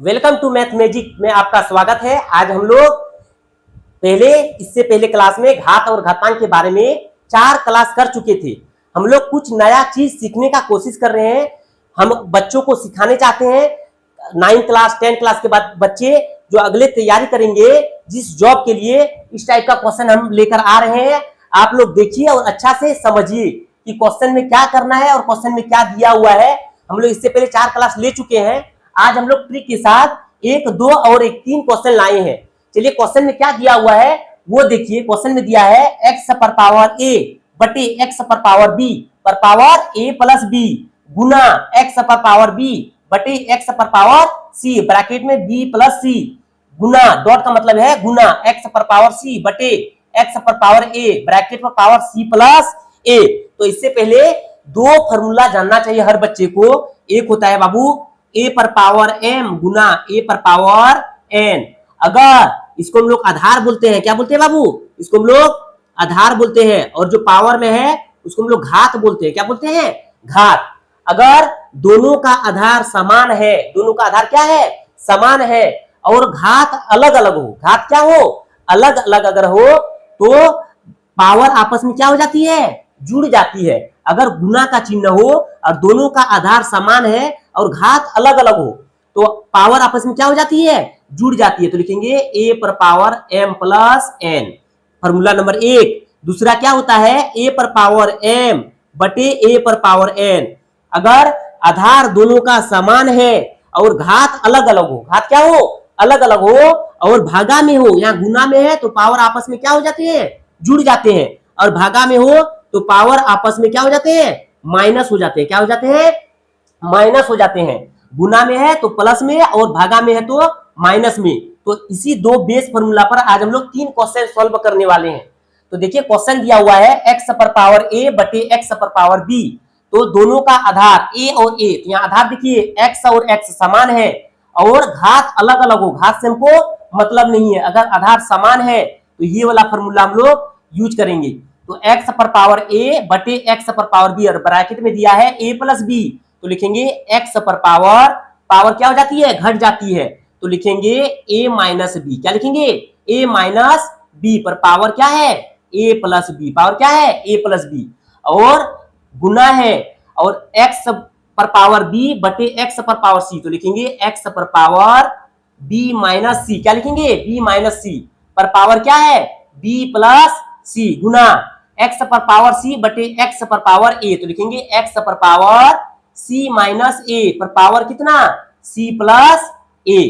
Welcome to math magic में आपका स्वागत है। आज हम लोग इससे पहले क्लास में घात और घातांक के बारे में 4 क्लास कर चुके थे। हम लोग कुछ नया चीज सीखने का कोशिश कर रहे हैं। हम बच्चों को सिखाने चाहते हैं। 9 क्लास 10 क्लास के बाद बच्चे जो अगले तैयारी करेंगे जिस जॉब के लिए, इस टाइप का क्वेश्चन हम लेकर आ रहे हैं। आप लोग देखिए और अच्छा से समझिए कि क्वेश्चन में क्या करना है और क्वेश्चन में क्या दिया हुआ है। हम लोग इससे पहले 4 क्लास ले चुके हैं। आज हम लोग ट्रिक के साथ 1, 2 और 3 क्वेश्चन लाए हैं। चलिए क्वेश्चन में क्या दिया हुआ है वो देखिए। क्वेश्चन में दिया है x पर पावर a बटे x पर पावर b पर power a plus b Guna x पर पावर b बटे x पर पावर c ब्रैकेट में b प्लस c गुना, डॉट का मतलब है गुना, x पर पावर c बटे x पर पावर a ब्रैकेट पर पावर c प्लस a। तो इससे पहले 2 फॉर्मूला जानना चाहिए हर बच्चे को। एक होता है बाबू a पर पावर m गुना a पर पावर n। अगर इसको हम लोग आधार बोलते हैं, क्या बोलते हैं बाबू? इसको हम लोग आधार बोलते हैं। और जो पावर में है उसको हम लोग घात बोलते हैं। क्या बोलते हैं? घात। अगर दोनों का आधार समान है, दोनों का आधार क्या है? समान है, और घात अलग अलग हो, घात क्या हो? अलग अलग अगर हो तो पावर आपस में क्या हो जाती है? जुड़ जाती है। अगर गुना का चिन्ह हो और दोनों का आधार समान है और घात अलग अलग हो तो पावर आपस में क्या हो जाती है? जुड़ जाती है। तो लिखेंगे a पर power m plus n, formula number 1। दूसरा क्या होता है? a पर पावर m बटे a पर पावर n। अगर आधार दोनों का समान है और घात अलग अलग हो, घात क्या हो? अलग अलग हो, और भागा में हो, यहाँ गुना में है तो पावर आपस में क्या हो जाते हैं? जुड़ जाते हैं। और भागा में हो तो पावर आपस में क्या हो जाते हैं? माइनस हो जाते हैं। क्या हो जाते हैं? माइनस हो जाते हैं। गुना में है तो प्लस में, और भागा में है तो माइनस में। तो इसी 2 बेस फॉर्मूला पर आज हम लोग 3 क्वेश्चन सॉल्व करने वाले हैं। तो देखिए क्वेश्चन दिया हुआ है x पर पावर a बटे x पर पावर b। तो दोनों का आधार a और a, तो यहाँ आधार देखिए x और x समान है और घात अलग अलग हो, घात से हमको मतलब नहीं है। अगर आधार समान है तो ये वाला फॉर्मूला हम लोग यूज करेंगे। तो x पर पावर a बटे x पर पावर b, और ब्रैकेट में दिया है a प्लस b, तो लिखेंगे x पर पावर, पावर क्या हो जाती है? घट जाती है, तो लिखेंगे a माइनस बी। क्या लिखेंगे? a माइनस b पर पावर क्या है? a प्लस b, पावर क्या है? a प्लस b, और गुना है, और x पर पावर b बटे x पर पावर c, तो लिखेंगे x पर पावर b माइनस c। क्या लिखेंगे? b माइनस c पर पावर क्या है? b प्लस c गुना x पर पावर c बटे x पर पावर a, तो लिखेंगे x पर पावर c माइनस a पर पावर कितना? c plus a।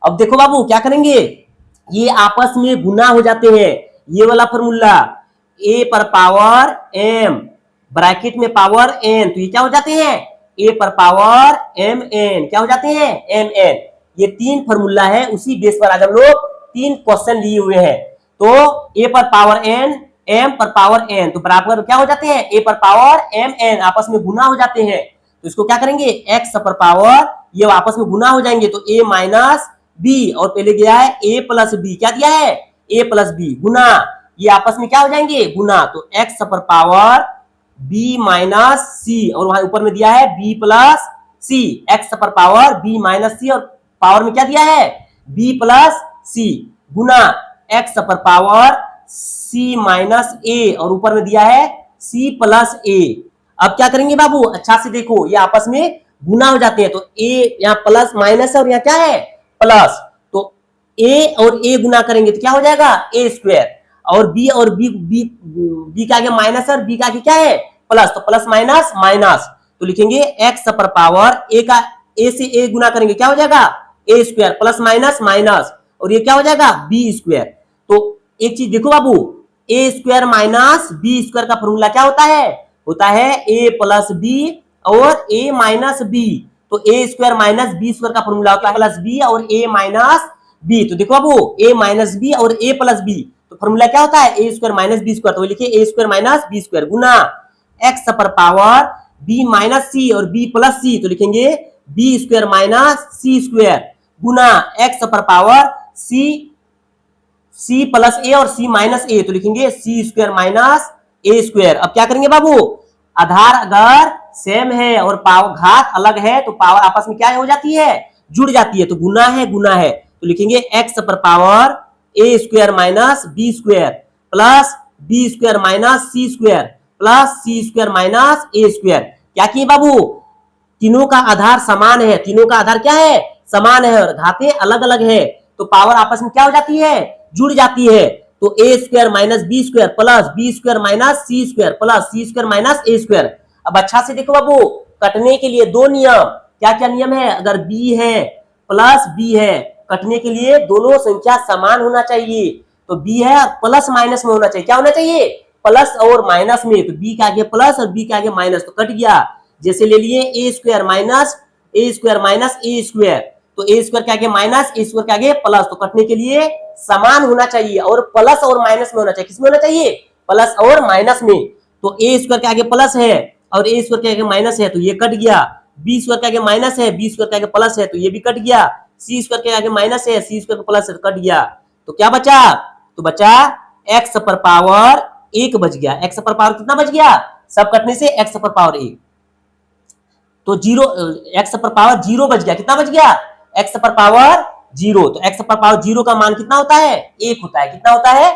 अब देखो बाबू क्या करेंगे, ये आपस में गुना हो जाते हैं। ये वाला फॉर्मूला a पर पावर m ब्रैकेट में पावर n, तो ये क्या हो जाते हैं? a पर पावर mn, क्या हो जाते हैं? mn। ये 3 फॉर्मूला है, उसी बेस पर आज हम लोग 3 क्वेश्चन लिए हुए हैं। तो a पर पावर n, m पर पावर n, तो बराबर क्या हो जाते हैं? a पर पावर mn, आपस में गुना हो जाते हैं। तो इसको क्या करेंगे? x पर पावर, ये आपस में गुना हो जाएंगे तो a माइनस b, और पहले गया है a प्लस b, क्या दिया है? a प्लस b गुना, ये आपस में क्या हो जाएंगे? गुना, तो x पर पावर b माइनस c, और वहां ऊपर में दिया है b प्लस c, x पर पावर b माइनस c, और पावर में क्या दिया है? b प्लस c गुना x पर पावर c माइनस a, और ऊपर में दिया है c प्लस a। अब क्या करेंगे बाबू? अच्छा से देखो, ये आपस में गुना हो जाते हैं, तो a यहाँ प्लस माइनस है और यहाँ क्या है? प्लस, तो a और a गुना करेंगे तो क्या हो जाएगा? a स्क्वायर, और b और b का आगे माइनस है और b का आगे क्या है? प्लस, तो प्लस माइनस माइनस, तो लिखेंगे x पर पावर a का, a से a गुना करेंगे क्या हो जाएगा? a square plus minus minus, और ये क्या हो जाएगा? b square. तो एक चीज देखो बाबू, a square minus b square का फॉर्मूला क्या होता है? होता है a प्लस b और a माइनस b। तो a square minus b square का फॉर्मूला होता है प्लस b और a माइनस b। तो देखो बाबू a माइनस b और a प्लस b, तो फॉर्मूला क्या होता है? a square minus b square, तो लिखिए a square minus b square गुना x पर पावर b माइनस c और b प्लस c, तो लिखेंगे b square minus c square गुना x पर पावर c प्लस a और c माइनस a, तो लिखेंगे c square minus a square. अब क्या करेंगे बाबू? आधार अगर सेम है और पावर घात अलग है तो पावर आपस में क्या हो जाती है? जुड़ जाती है, तो गुना है, तो लिखेंगे x पर power a square minus B square plus B square minus C square plus C square minus A square. क्या किए बाबू, तीनों का आधार समान है, तीनों का आधार क्या है, समान है, और घातें अलग अलग है, तो पावर आपस में क्या हो जाती है, जुड़ जाती है। तो a square minus B square plus B square minus C square plus C square minus A square. अब अच्छा से देखो बाबू, कटने के लिए दो नियम, क्या क्या नियम है, अगर बी है प्लस बी है, कटने के लिए दोनों संख्या समान होना चाहिए, तो बी है प्लस माइनस में होना चाहिए, क्या होना चाहिए, प्लस और माइनस में, तो बी के आगे प्लस और बी के आगे माइनस, तो कट गया। जैसे ले लिए ए स्क्वायर माइनस ए स्क्वायर, तो ए स्क्वायर के आगे माइनस ए स्क्वायर के आगे प्लस, तो कटने के लिए समान होना चाहिए और प्लस और माइनस में होना चाहिए, किसमें होना चाहिए, प्लस और माइनस में। तो ए स्क्वायर के आगे प्लस है और ए स्क्वायर के आगे माइनस है, तो ये कट गया। बी स्क्वायर के आगे माइनस है, बी स्क्वायर के आगे प्लस है, तो ये भी कट गया। सी स्क्वायर के आगे माइनस है, सी स्क्वायर प्लस है, तो कट गया। तो क्या बचा, तो बचा एक्स पर पावर एक बच गया। एक्स पर पावर कितना बच गया, सब कटने से एक्स पर पावर एक, तो जीरो, एक्स पर पावर जीरो बच गया। कितना बच गया, एक्स पर पावर जीरो। तो एक्स पर पावर जीरो का मान कितना होता है, एक होता है। कितना होता है,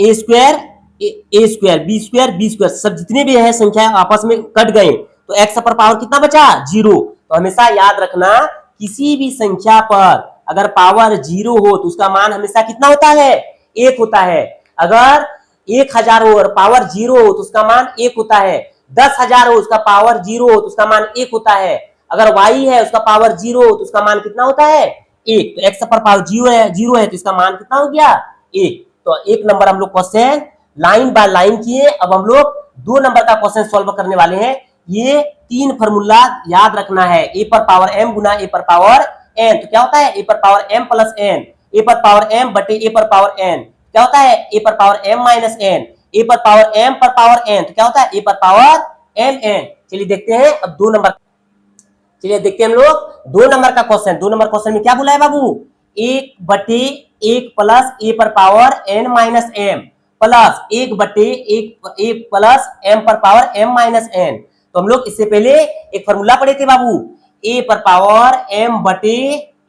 ए स्क्वायर बी स्क्वायर सब जितने भी है संख्या आपस में कट गए, तो एक्स पर पावर कितना बचा, जीरो। तो हमेशा याद रखना, किसी भी संख्या पर अगर पावर जीरो हो तो उसका मान हमेशा कितना होता है, एक होता है। अगर 1000 हो और पावर जीरो हो तो उसका मान एक होता है। 10,000 हो उसका पावर जीरो हो तो उसका मान एक होता है। अगर y है उसका पावर जीरो हो तो उसका मान कितना होता है, एक। तो x पर पावर जीरो है तो इसका मान कितना हो गया, एक। तो एक नंबर हम लोग क्वेश्चन लाइन बाय लाइन किए। अब हम लोग 2 नंबर का क्वेश्चन सॉल्व करने वाले हैं। ये 3 फॉर्मूला याद रखना है, ए पर पावर m गुना ए पर पावर n। तो क्या होता है, ए पर पावर m प्लस n, ए पर पावर m बटे ए पर पावर n, क्या होता है, ए पर पावर m माइनस n, ए पर पावर m पर पावर n, तो क्या होता है, ए पर पावर mn। चलिए देखते हैं अब 2 नंबर, चलिए देखते हैं हम लोग 2 नंबर का क्वेश्चन। 2 नंबर क्वेश्चन में क्या बोला है बाबू, 1 बटे 1 प्लस ए पर power n minus m plus 1 बटे 1 ए प्लस m पर पावर m माइनस n। तो हम लोग इससे पहले एक फॉर्मूला पढ़े थे बाबू, a पर पावर m बटे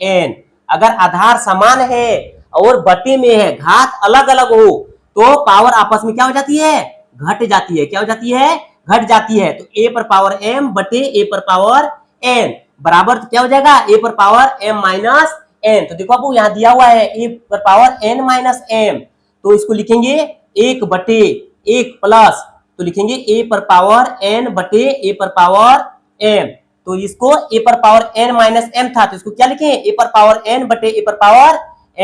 n। अगर आधार समान है और बटे में है, घात अलग अलग हो, तो पावर आपस में क्या हो जाती है, घट जाती है। क्या हो जाती है, घट जाती है। तो a पर पावर m बटे a पर पावर n बराबर क्या हो जाएगा, a पर पावर m माइनस n। तो देखो बाबू यहाँ दिया हुआ है a पर पावर n माइनस m, तो इसको लिखेंगे 1 बटे 1 प्लस, तो लिखेंगे a पर पावर n बटे a पर पावर m। तो इसको a पर पावर n माइनस m था, तो इसको क्या लिखें, a पर पावर n बटे a पर पावर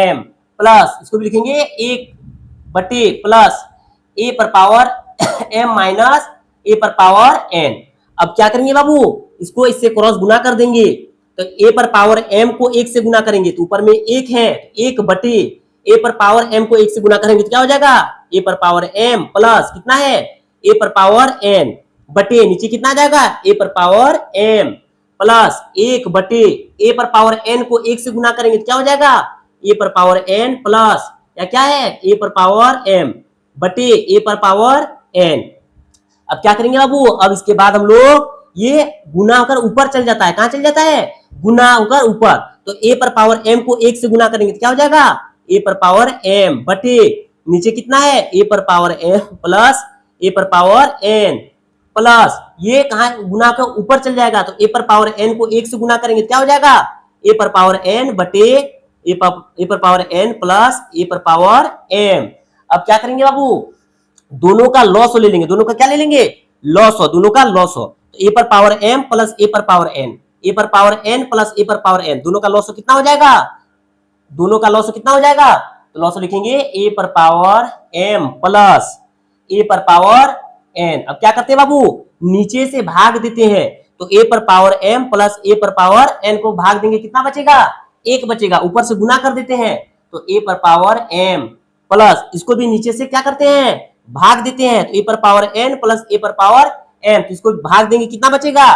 m प्लस, इसको भी लिखेंगे 1 बटे प्लस a पर पावर m माइनस a पर पावर n। अब क्या करेंगे बाबू, इसको इससे क्रॉस गुना कर देंगे, तो a पर पावर m को 1 से गुना करेंगे तो ऊपर में 1 है, 1 बटे a पर पावर m को 1 से गुना करेंगे तो क्या हो जाएगा, a पर पावर m प्लस कितना है, a पर पावर n बटे नीचे कितना आ जाएगा, a पर पावर m प्लस 1 बटे a पर पावर n को 1 से गुना करेंगे तो क्या हो जाएगा, a पर पावर n प्लस या क्या है, a पर पावर m बटे a पर पावर n। अब क्या करेंगे बाबू, अब इसके बाद हम लोग ये गुना होकर ऊपर चल जाता है, कहां चल जाता है, गुना होकर ऊपर। तो a पर पावर m को 1 से गुना करेंगे तो क्या हो जाएगा, a पर पावर m बटे नीचे कितना है, a पर पावर m प्लस a पर पावर n प्लस ये कहा गुना के ऊपर चल जाएगा, तो a पर पावर n को 1 से गुना करेंगे तो क्या हो जाएगा, a पर पावर n बटे a पर पावर n प्लस a पर पावर m। अब क्या करेंगे बाबू, दोनों का लॉस ले लेंगे, दोनों का क्या ले लेंगे, लॉस हो, दोनों का लॉस हो। तो a पर पावर m प्लस a पर पावर n, a पर पावर n प्लस a पर पावर n, दोनों का लॉस कितना हो जाएगा, दोनों का लॉस कितना हो जाएगा, तो लॉस लिखेंगे a पर पावर m प्लस a पर पावर n। अब क्या करते हैं बाबू, नीचे से भाग देते हैं, तो a पर पावर m प्लस a पर पावर n को भाग देंगे, कितना बचेगा, 1 बचेगा। ऊपर से गुना कर देते हैं, तो a पर पावर m प्लस इसको भी नीचे से क्या करते हैं, भाग देते हैं, तो a पर पावर n प्लस a पर पावर m, तो इसको भाग देंगे, कितना बचेगा,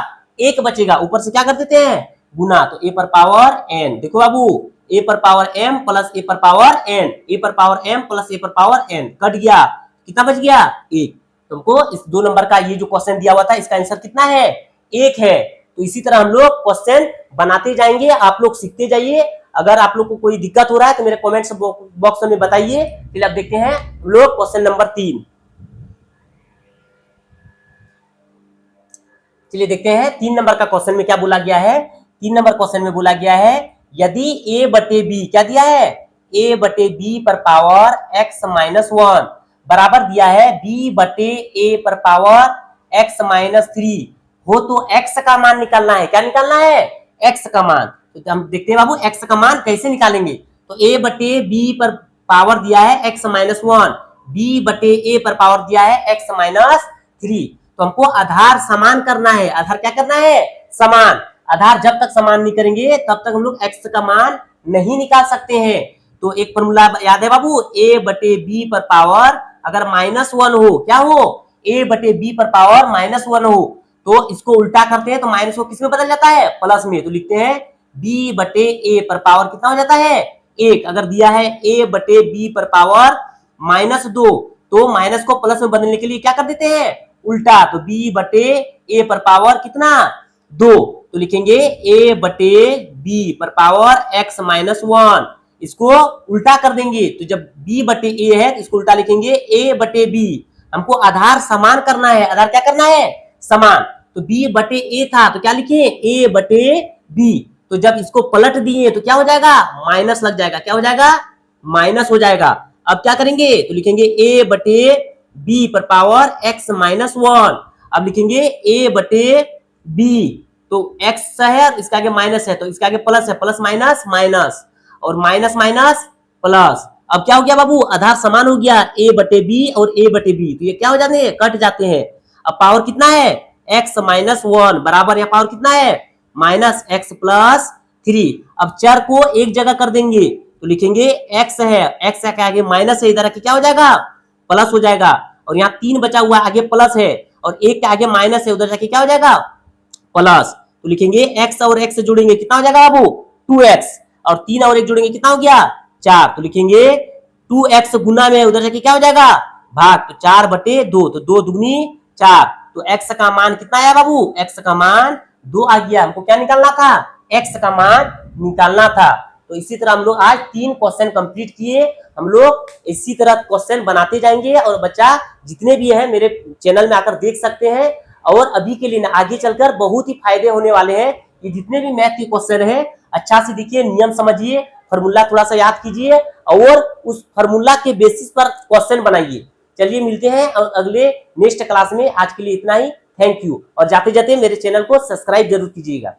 1 बचेगा। ऊपर से क्या कर देते हैं, गुना, तो a पर पावर n। देखो बाबू, a पर पावर m प्लस a पर पावर n, a पर पावर m प्लस a पर पावर n कट गया, कितना बच गया, 1। तुमको इस 2 नंबर का ये जो क्वेश्चन दिया हुआ था इसका आंसर कितना है, 1 है। तो इसी तरह हम लोग क्वेश्चन बनाते जाएंगे, आप लोग सीखते जाइए। अगर आप लोग को कोई दिक्कत हो रहा है तो मेरे कमेंट्स बॉक्स में बताइए। फिर अब देखते हैं हम लोग क्वेश्चन नंबर 3। चलिए देखते हैं 3 नंबर का क्वेश्चन में क्या बोला गया है। 3 नंबर क्वेश्चन में बोला गया है यदि a बटे b, क्या दिया है, a बटे b पर पावर x माइनस 1 बराबर दिया है b बटे a पर पावर x माइनस 3 हो तो x का मान निकालना है। क्या निकालना है, x का मान। तो हम देखते हैं बाबू x का मान कैसे निकालेंगे। तो a बटे b पर पावर दिया है x माइनस 1, b बटे a पर पावर दिया है x माइनस 3। तो हमको आधार समान करना है। आधार क्या करना है, समान। आधार जब तक समान नहीं करेंगे तब तक हम लोग x का मान नहीं निकाल सकते हैं। तो एक फॉर्मूला याद है बाबू, a बटे b पर पावर अगर -1 हो, क्या हो, a बटे b पर पावर -1 हो तो इसको उल्टा करते हैं तो माइनस को किस में बदल जाता है, प्लस में। तो लिखते हैं b बटे a पर पावर कितना हो जाता है, 1। अगर दिया है a बटे b पर पावर -2 तो माइनस को प्लस में बदलने के लिए क्या कर देते हैं, उल्टा। तो b बटे a पर पावर कितना, 2। तो लिखेंगे a बटे b पर पावर x माइनस 1, इसको उल्टा कर देंगे। तो जब b बटे a है तो इसको उल्टा लिखेंगे a बटे b। हमको आधार समान करना है। आधार क्या करना है, समान। तो b बटे a था तो क्या लिखे, a बटे b। तो जब इसको पलट दिए तो क्या हो जाएगा, माइनस लग जाएगा। क्या हो जाएगा, माइनस हो जाएगा। अब क्या करेंगे, तो लिखेंगे a बटे b पर पावर x माइनस 1। अब लिखेंगे a बटे b, तो x है इसके आगे माइनस है तो इसके आगे प्लस है, प्लस माइनस माइनस और माइनस माइनस प्लस। अब क्या हो गया बाबू, आधार समान हो गया, a बटे b और a बटे b। तो ये क्या हो जाते हैं, कट जाते हैं। अब पावर कितना है, x माइनस 1 बराबर यहाँ पावर कितना है, माइनस x प्लस 3। अब चर को एक जगह कर देंगे तो लिखेंगे x है, x के आगे माइनस है, इधर क्या हो जाएगा, प्लस हो जाएगा। और यहाँ 3 बचा हुआ आगे प्लस है और 1 के आगे माइनस है, उधर जाके क्या हो जाएगा, प्लस। तो लिखेंगे x और x जोड़ेंगे कितना हो जाएगा बाबू, 2x और 3 और 1 जोड़ेंगे कितना हो गया, 4। तो लिखेंगे 2x गुना में उधर जाके क्या हो जाएगा, भाग। तो 4 बटे 2, तो 2 दुगनी 4। तो x का मान कितना आया बाबू, x का मान 2 आ गया। हमको क्या निकालना था, x का मान निकालना था। तो इसी तरह हम लोग आज 3 क्वेश्चन कंप्लीट किए। हम लोग इसी तरह क्वेश्चन बनाते जाएंगे और बच्चा जितने भी है मेरे चैनल में आकर देख सकते हैं। और अभी के लिए आगे चलकर बहुत ही फायदे होने वाले हैं। ये जितने भी मैथ के क्वेश्चन है अच्छा से देखिए, नियम समझिए, फॉर्मूला थोड़ा सा याद कीजिए और उस फॉर्मूला के बेसिस पर क्वेश्चन बनाइए। चलिए मिलते हैं अगले नेक्स्ट क्लास में। आज के लिए इतना ही, थैंक यू। और जाते जाते मेरे चैनल को सब्सक्राइब जरूर कीजिएगा।